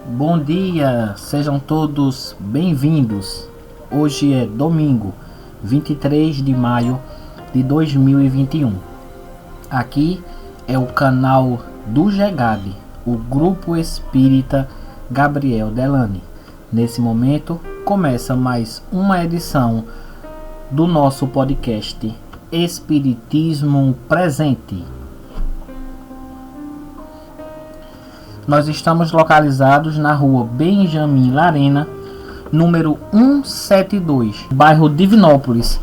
Bom dia, sejam todos bem-vindos. Hoje é domingo, 23 de maio de 2021. Aqui é o canal do GEGAD, o Grupo Espírita Gabriel Delany. Nesse momento, começa mais uma edição do nosso podcast Espiritismo Presente. Nós estamos localizados na rua Benjamin Larena, número 172, bairro Divinópolis,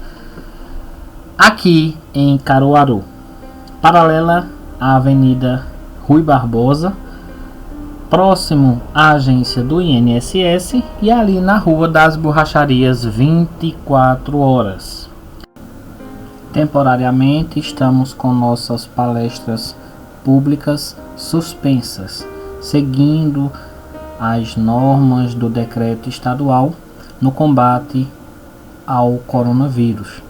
aqui em Caruaru, paralela à Avenida Rui Barbosa, próximo à agência do INSS e ali na Rua das Borracharias 24 horas. Temporariamente estamos com nossas palestras públicas suspensas, seguindo as normas do decreto estadual no combate ao coronavírus.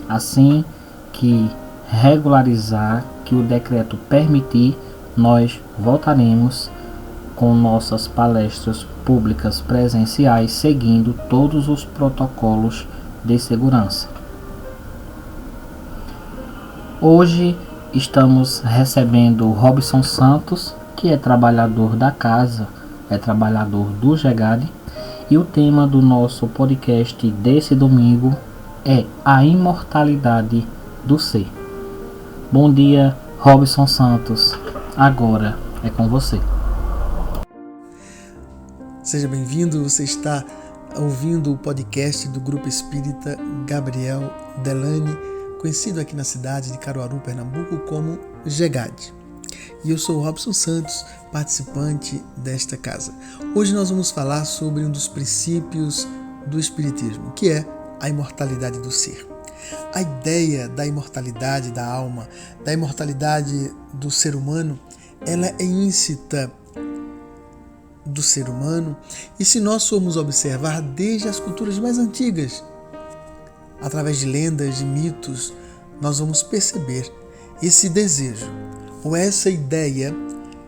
Assim que regularizar, que o decreto permitir, nós voltaremos com nossas palestras públicas presenciais, seguindo todos os protocolos de segurança. Hoje estamos recebendo o Robson Santos, que é trabalhador da casa, é trabalhador do GEGAD, e o tema do nosso podcast desse domingo é a imortalidade do ser. Bom dia, Robson Santos, agora é com você. Seja bem-vindo, você está ouvindo o podcast do Grupo Espírita Gabriel Delany, conhecido aqui na cidade de Caruaru, Pernambuco, como GEGAD. E eu sou o Robson Santos, participante desta casa. Hoje nós vamos falar sobre um dos princípios do Espiritismo, que é a imortalidade do ser. A ideia da imortalidade da alma, da imortalidade do ser humano, ela é íncita do ser humano, e se nós formos observar desde as culturas mais antigas, através de lendas, de mitos, nós vamos perceber esse desejo, ou essa ideia,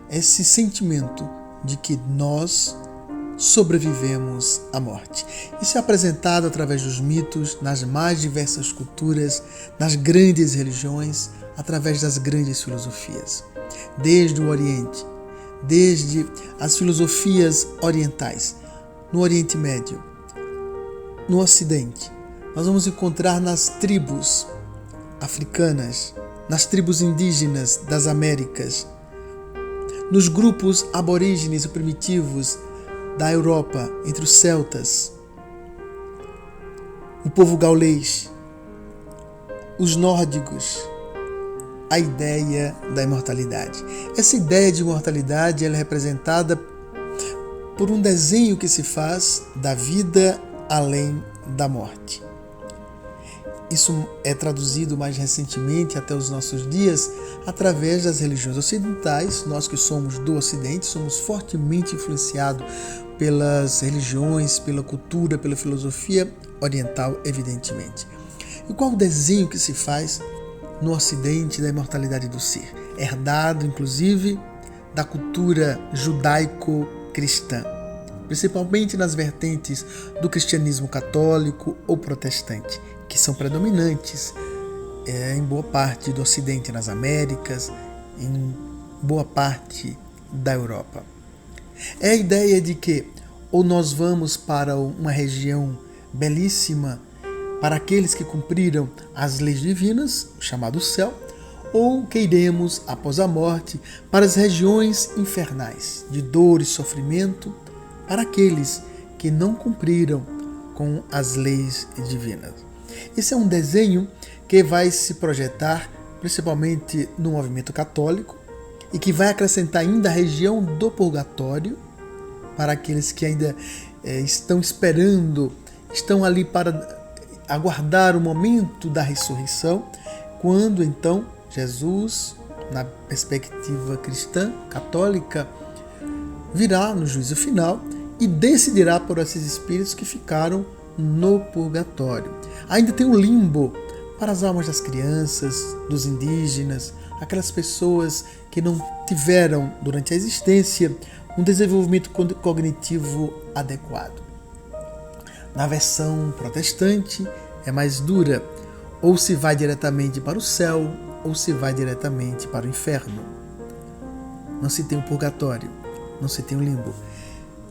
esse sentimento de que nós sobrevivemos à morte. Isso é apresentado através dos mitos, nas mais diversas culturas, nas grandes religiões, através das grandes filosofias. Desde o Oriente, desde as filosofias orientais, no Oriente Médio, no Ocidente, nós vamos encontrar nas tribos africanas, nas tribos indígenas das Américas, nos grupos aborígenes e primitivos da Europa, entre os celtas, o povo gaulês, os nórdicos, a ideia da imortalidade. Essa ideia de imortalidade ela é representada por um desenho que se faz da vida além da morte. Isso é traduzido mais recentemente até os nossos dias através das religiões ocidentais. Nós que somos do Ocidente somos fortemente influenciados pelas religiões, pela cultura, pela filosofia oriental, evidentemente. E qual o desenho que se faz no Ocidente da imortalidade do ser? Herdado, inclusive, da cultura judaico-cristã, principalmente nas vertentes do cristianismo católico ou protestante, que são predominantes em boa parte do Ocidente, nas Américas, em boa parte da Europa. É a ideia de que ou nós vamos para uma região belíssima para aqueles que cumpriram as leis divinas, chamado céu, ou que iremos, após a morte, para as regiões infernais, de dor e sofrimento, para aqueles que não cumpriram com as leis divinas. Esse é um desenho que vai se projetar principalmente no movimento católico e que vai acrescentar ainda a região do purgatório para aqueles que ainda estão esperando, estão ali para aguardar o momento da ressurreição, quando então Jesus, na perspectiva cristã, católica, virá no juízo final e decidirá por esses espíritos que ficaram no purgatório. Ainda tem o limbo para as almas das crianças, dos indígenas, aquelas pessoas que não tiveram durante a existência um desenvolvimento cognitivo adequado. Na versão protestante é mais dura, ou se vai diretamente para o céu, ou se vai diretamente para o inferno. Não se tem um purgatório, não se tem um limbo.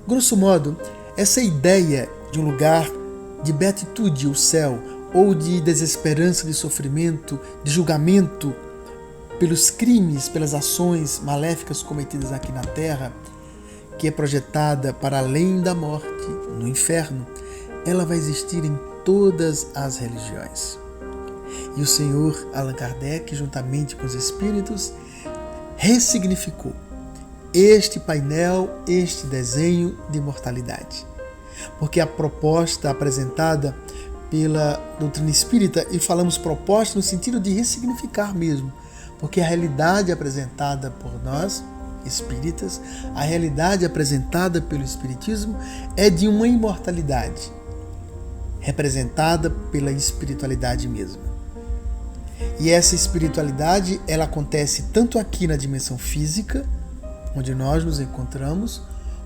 Grosso modo, essa ideia de um lugar de beatitude, o céu, ou de desesperança, de sofrimento, de julgamento pelos crimes, pelas ações maléficas cometidas aqui na Terra, que é projetada para além da morte, no inferno, ela vai existir em todas as religiões. E o Senhor Allan Kardec, juntamente com os espíritos, ressignificou este painel, este desenho de imortalidade. Porque a proposta apresentada pela doutrina espírita, e falamos proposta no sentido de ressignificar mesmo, porque a realidade apresentada por nós, espíritas, a realidade apresentada pelo espiritismo é de uma imortalidade, representada pela espiritualidade mesma. E essa espiritualidade, ela acontece tanto aqui na dimensão física, onde nós nos encontramos,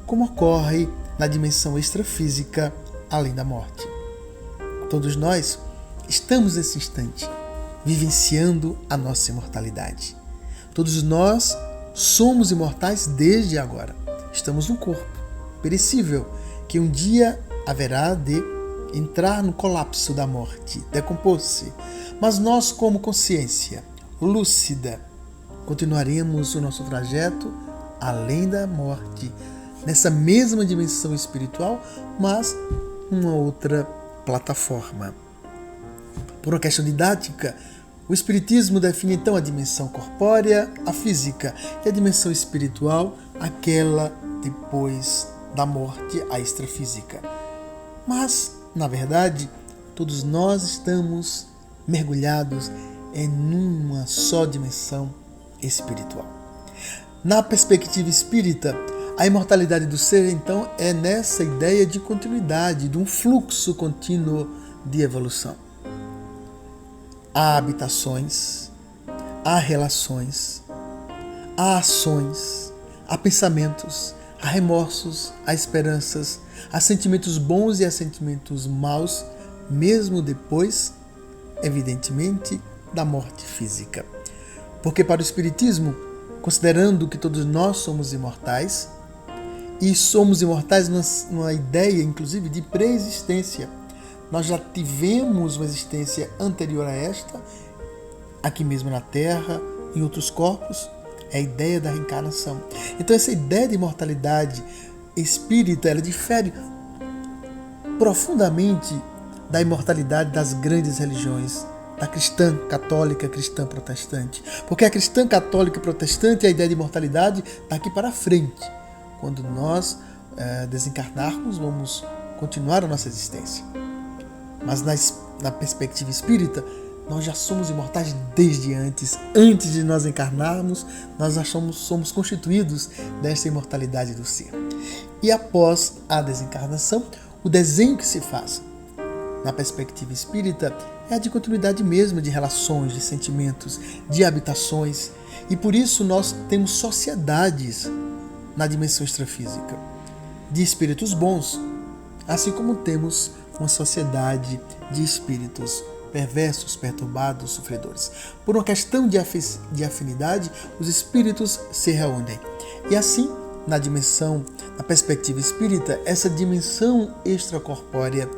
como ocorre na dimensão extrafísica, além da morte. Todos nós estamos nesse instante vivenciando a nossa imortalidade. Todos nós somos imortais desde agora. Estamos num corpo perecível que um dia haverá de entrar no colapso da morte, decompor-se. Mas nós, como consciência lúcida, continuaremos o nosso trajeto além da morte, nessa mesma dimensão espiritual, mas uma outra plataforma. Por uma questão didática, o Espiritismo define então a dimensão corpórea, a física, e a dimensão espiritual, aquela depois da morte, a extrafísica. Mas, na verdade, todos nós estamos mergulhados em uma só dimensão espiritual. Na perspectiva espírita, a imortalidade do ser, então, é nessa ideia de continuidade, de um fluxo contínuo de evolução. Há habitações, há relações, há ações, há pensamentos, há remorsos, há esperanças, há sentimentos bons e há sentimentos maus, mesmo depois, evidentemente, da morte física. Porque para o Espiritismo, considerando que todos nós somos imortais, e somos imortais numa ideia, inclusive, de pré-existência. Nós já tivemos uma existência anterior a esta, aqui mesmo na Terra, em outros corpos, é a ideia da reencarnação. Então essa ideia de imortalidade espírita, ela difere profundamente da imortalidade das grandes religiões, da cristã católica, cristã protestante. Porque a cristã católica e protestante, a ideia de imortalidade daqui para frente. Quando nós desencarnarmos, vamos continuar a nossa existência. Mas na perspectiva espírita, nós já somos imortais desde antes. Antes de nós encarnarmos, nós já somos constituídos dessa imortalidade do ser. E após a desencarnação, o desenho que se faz na perspectiva espírita é a de continuidade mesmo de relações, de sentimentos, de habitações. E por isso nós temos sociedades na dimensão extrafísica, de espíritos bons, assim como temos uma sociedade de espíritos perversos, perturbados, sofredores. Por uma questão de afinidade, os espíritos se reúnem. E assim, na perspectiva espírita, essa dimensão extracorpórea,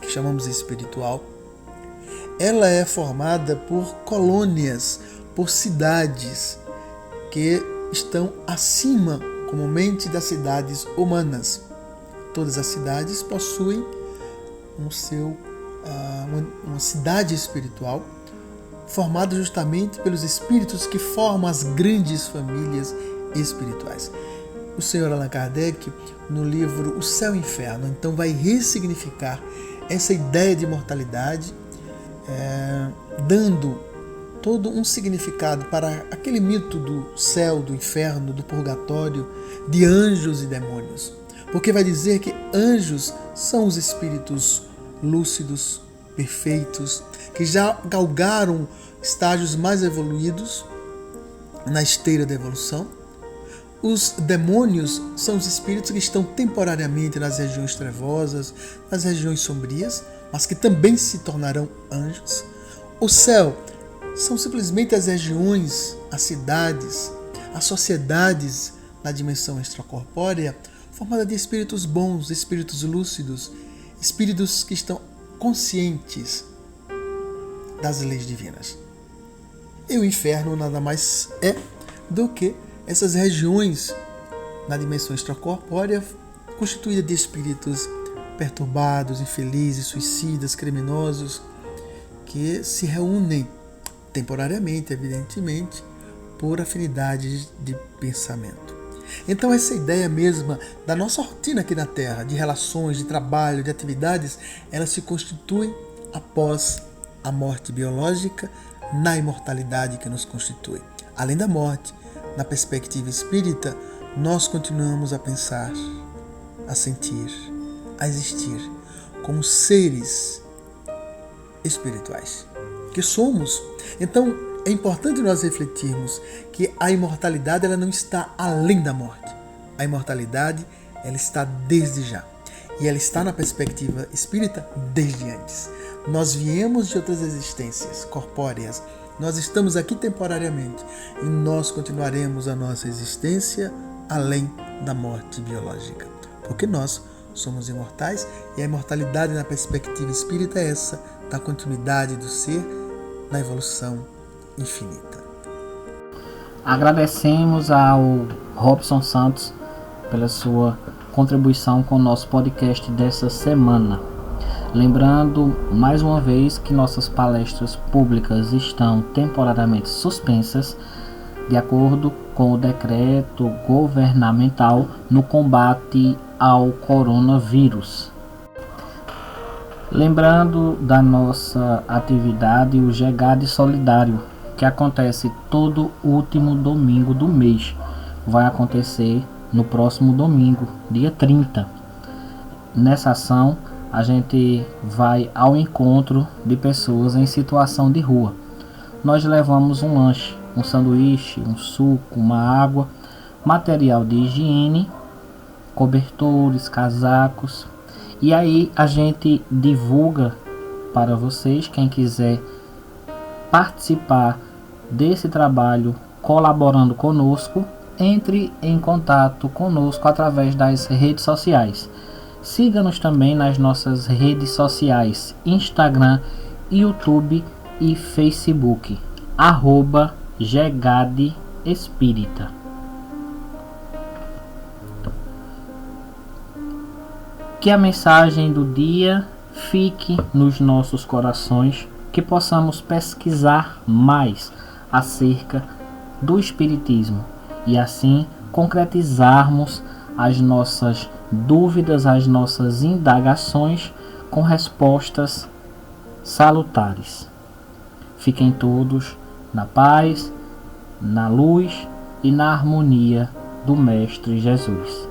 que chamamos espiritual, ela é formada por colônias, por cidades que estão acima, comumente, das cidades humanas. Todas as cidades possuem uma cidade espiritual formada justamente pelos espíritos que formam as grandes famílias espirituais. O Senhor Allan Kardec, no livro O Céu e o Inferno, então vai ressignificar essa ideia de imortalidade, dando todo um significado para aquele mito do céu, do inferno, do purgatório, de anjos e demônios. Porque vai dizer que anjos são os espíritos lúcidos, perfeitos, que já galgaram estágios mais evoluídos na esteira da evolução, Os demônios são os espíritos que estão temporariamente nas regiões trevosas, nas regiões sombrias, mas que também se tornarão anjos. O céu são simplesmente as regiões, as cidades, as sociedades na dimensão extracorpórea, formada de espíritos bons, espíritos lúcidos, espíritos que estão conscientes das leis divinas. E o inferno nada mais é do que essas regiões na dimensão extracorpórea constituída de espíritos perturbados, infelizes, suicidas, criminosos, que se reúnem temporariamente, evidentemente, por afinidade de pensamento. Então essa ideia mesma da nossa rotina aqui na Terra, de relações, de trabalho, de atividades, ela se constitui após a morte biológica, na imortalidade que nos constitui. Além da morte, na perspectiva espírita, nós continuamos a pensar, a sentir, a existir como seres espirituais que somos. Então é importante nós refletirmos que a imortalidade ela não está além da morte. A imortalidade ela está desde já. E ela está na perspectiva espírita desde antes. Nós viemos de outras existências corpóreas. Nós estamos aqui temporariamente e nós continuaremos a nossa existência além da morte biológica. Porque nós somos imortais e a imortalidade na perspectiva espírita é essa, da continuidade do ser na evolução infinita. Agradecemos ao Robson Santos pela sua contribuição com o nosso podcast dessa semana. Lembrando mais uma vez que nossas palestras públicas estão temporariamente suspensas de acordo com o decreto governamental no combate ao coronavírus. Lembrando da nossa atividade, o GEGAD Solidário, que acontece todo último domingo do mês. Vai acontecer no próximo domingo, dia 30. Nessa ação, a gente vai ao encontro de pessoas em situação de rua. Nós levamos um lanche, um sanduíche, um suco, uma água, material de higiene, cobertores, casacos. E aí a gente divulga para vocês, quem quiser participar desse trabalho colaborando conosco, entre em contato conosco através das redes sociais. Siga-nos também nas nossas redes sociais, Instagram, YouTube e Facebook, @GEGAD Espírita. Que a mensagem do dia fique nos nossos corações, que possamos pesquisar mais acerca do Espiritismo e assim concretizarmos as nossas dúvidas, as nossas indagações com respostas salutares. Fiquem todos na paz, na luz e na harmonia do Mestre Jesus.